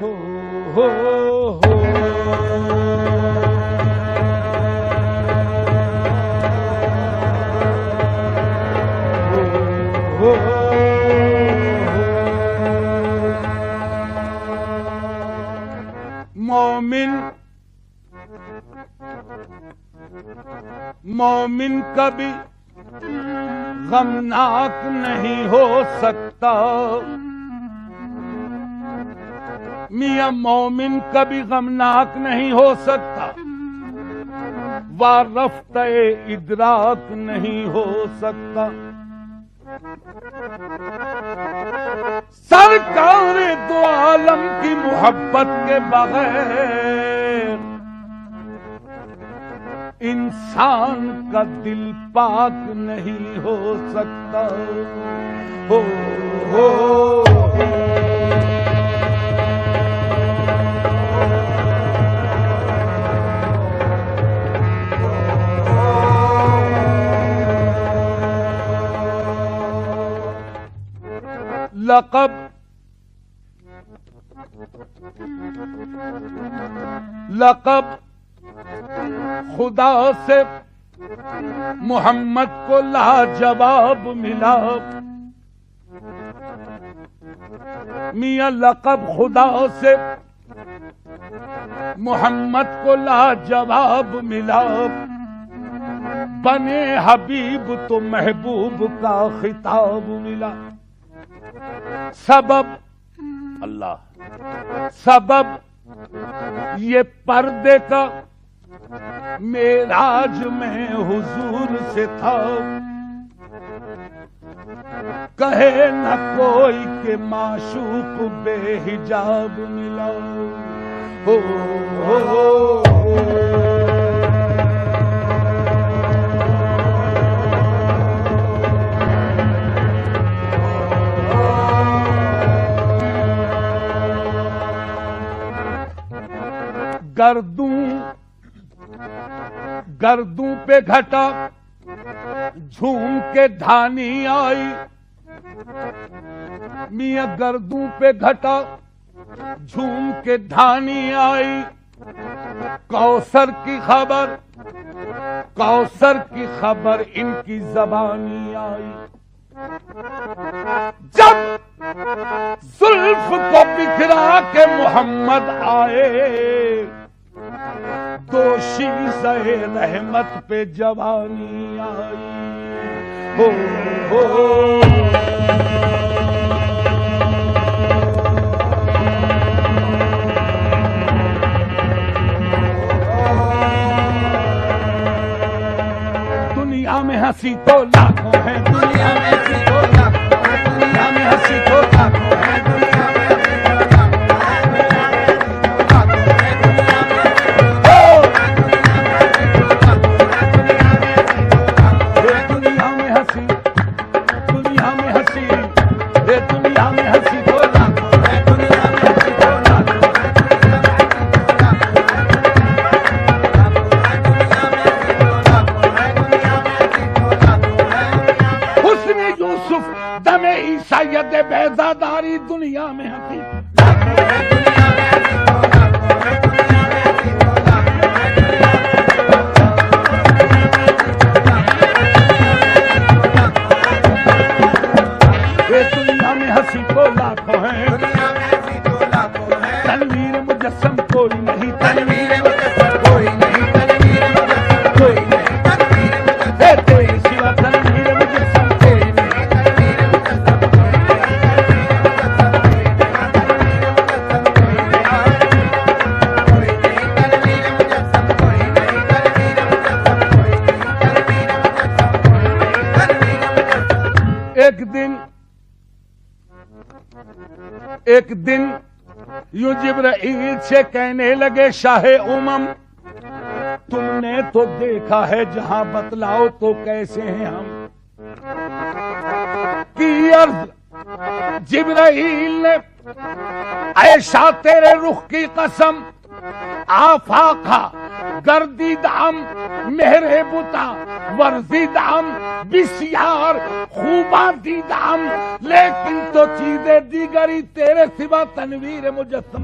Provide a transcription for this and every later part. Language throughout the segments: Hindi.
हो हो हो हो मोमिन कभी गमनाक नहीं हो सकता। मियां मोमिन कभी गमनाक नहीं हो सकता, वारफ्ते इदराक नहीं हो सकता। सरकार दो आलम की मोहब्बत के बगैर इंसान का दिल पाक नहीं हो सकता। हो हो लक़ब खुदा से मोहम्मद को लाजवाब मिला। मियां लक़ब खुदा से मोहम्मद को लाजवाब मिला। बने हबीब तो महबूब का खिताब मिला। सबब अल्लाह, सबब ये पर्दे का मेराज में हुजूर से था। कहे न कोई के माशूक बेहिजाब मिला। हो हो गर्दू पे घटा झूम के धानी आई। मियां गर्दू पे घटा झूम के धानी आई। कौसर की खबर इनकी जबानी आई। जब जुल्फ को बिखरा के मोहम्मद आए, दोषी सहे रहमत पे जवानी आई। हो हो दुनिया में हंसी तो लाखों है, दुनिया में हंसी तो लाखों है, दुनिया में हंसी तो लाखों है। बेजादारी दुनिया में हंसी। दुनिया में हंसी तो लाखों है, तनवीर मुजस्सम कोई नहीं, तनवीर मुजस्सम कोई नहीं, तनवीर मुजस्सम कोई नहीं, तनवीर मुजस्सम कोई सिवा तनवीर मुजस्सम कोई नहीं। एक दिन यूं जिब्राइल से कहने लगे, शाहे उमम तुमने तो देखा है जहां, बतलाओ तो कैसे हैं हम। की अर्ज जिब्राइल ने, ऐशा तेरे रुख की कसम, आफाका गर्दीदाम मेहरे बुता वर्जिदाम बिसियार खूबा दीदाम, लेकिन तो चीजें दीगरी तेरे सिवा तनवीर मुजस्सम।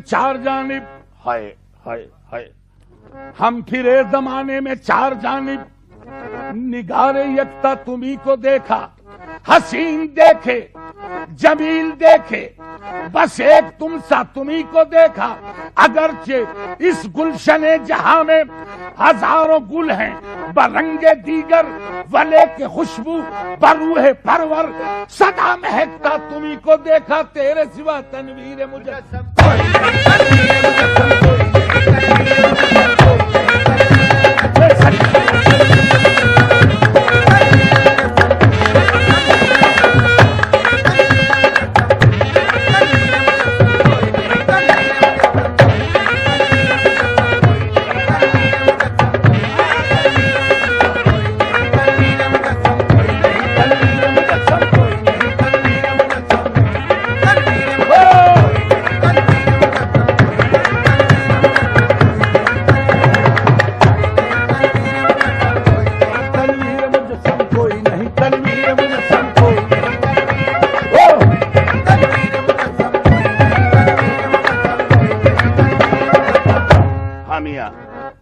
चार जानिब हाय हाय हाय, हम फिरे जमाने में चार जानिब, निगारे यकता तुम्ही को देखा, हसीन देखे जमील देखे, बस एक तुम सा तुम्ही को देखा। अगरचे इस गुलशने जहां में हजारों गुल हैं, बरंगे दीगर वले के खुशबू बरूहे परवर, सदा महकता तुम्ही को देखा, तेरे सिवा तनवीर मुजस्सम।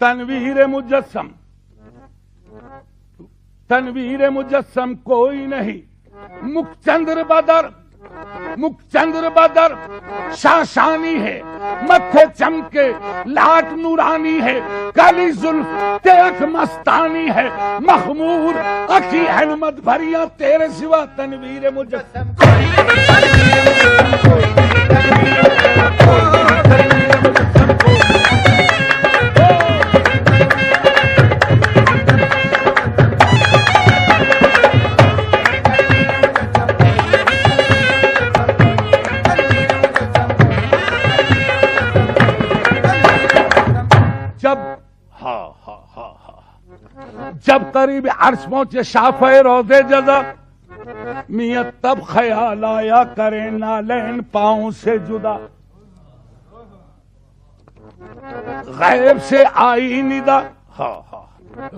तनवीर मुजस्सम, तनवीर मुजस्सम कोई नहीं, मुखचंद्र बदर शाशानी है, मत्थे चमके लाट नूरानी है, काली जुल्फ तेख मस्तानी है, मखमूर अखी अहमद भरिया, तेरे सिवा तनवीर मुजस्सम। जब करीब अर्श पहुंचे शाफ़े रोज़े जज़ा, मियां तब ख्याल आया करे नालैन पांव से जुदा। गैब से आई निदा,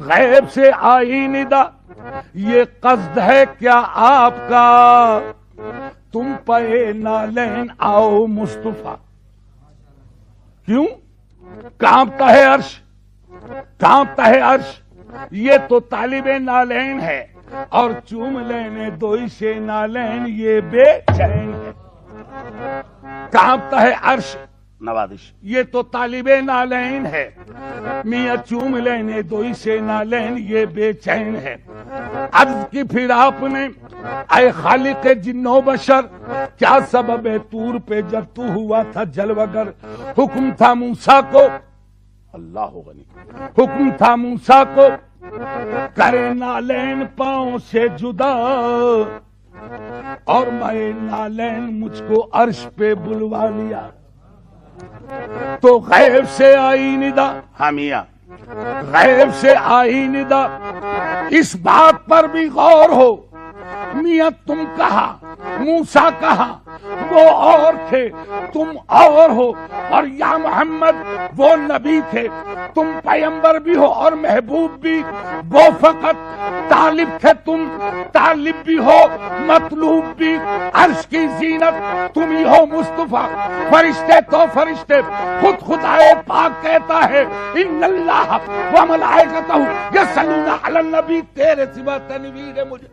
गैब से आई निदा, ये कस्द है क्या आपका, तुम पे नालैन आओ मुस्तफा। क्यों कांपता है अर्श, कांपता है अर्श, ये तो तालिबे नालैन है, और चूम लेने दोई से नालैन ये बेचैन है। कांपता है अर्श नवादिश, ये तो तालिबे नालैन है, मियां चूम लेने दोई से नालैन ये बेचैन है। अर्ज की फिर आपने ऐ खालिक जिन्नो बशर, क्या सबब है तूर पे जब तू हुआ था जलवगर। हुक्म था मूसा को, अल्लाह गनी, हुक्म था मूसा को करे नालैन पांव से जुदा, और मैं नालैन मुझको अर्श पे बुलवा लिया। तो गैब से आई निदा, हामिया गैब से आई निदा, इस बात पर भी गौर हो, मियां तुम कहा मूसा कहा, वो और थे तुम और हो, और या मोहम्मद वो नबी थे, तुम पैगंबर भी हो और महबूब भी, वो फकत तालिब थे, तुम तालिब भी हो मतलूब भी। अर्श की जीनत तुम ही हो मुस्तफा, फरिश्ते तो फरिश्ते, खुद खुदाए पाक कहता है इन्नल्लाह व मलाइकतहू यसल्लूना अलन नबी, तेरे सिवा तनवीर मुझे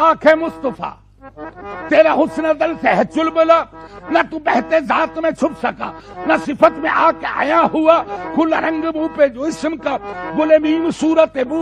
खाक है मुस्तफा, तेरा हुस्न दल से है चुलबुला, न तू बहते जात में छुप सका, न सिफत में आके आया हुआ खुला रंग मुंह पे जो इसम का, गुले मीम सूरत बू